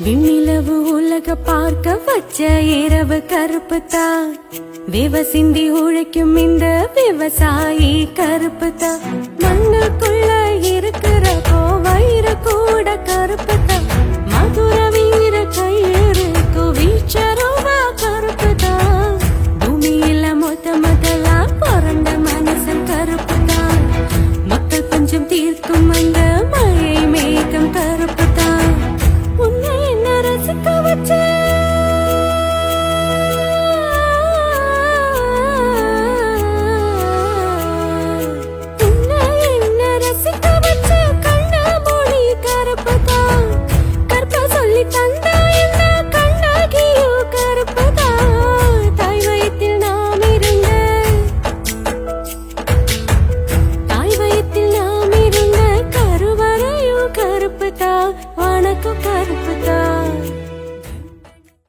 விண்ணிலவு உலக பார்க்க வச்ச இரவு கருப்பு தான். விவ சிந்தி உழைக்கும் இந்த விவசாயி கருப்பு தான். மண்ணுக்குள்ள இருக்கிற கோவயிறு கூட கருப்பு தான். மதுர வீர கையிருக்கு வீச்சருவா கருப்பு தான். பூமியில முதலா பிறந்த மனசன் கருப்பு தான். மக்கள் பஞ்சம் தீர்க்கும் அந்த மழை மேகம் கருப்பு தான். உன்னை என்ன ரசிக்க வச்ச உன்னை என்ன ரசிக்க வச்ச கண்ண மொழி கருப்பு தான். கற்ப சொல்லி தந்த இந்த கண்ணாகியோ கருப்பு தான். தாய் வயிற்றில் நாம் இருந்த கருவறையோ கருப்பு தான். வணக்கம் கருப்பு தான்.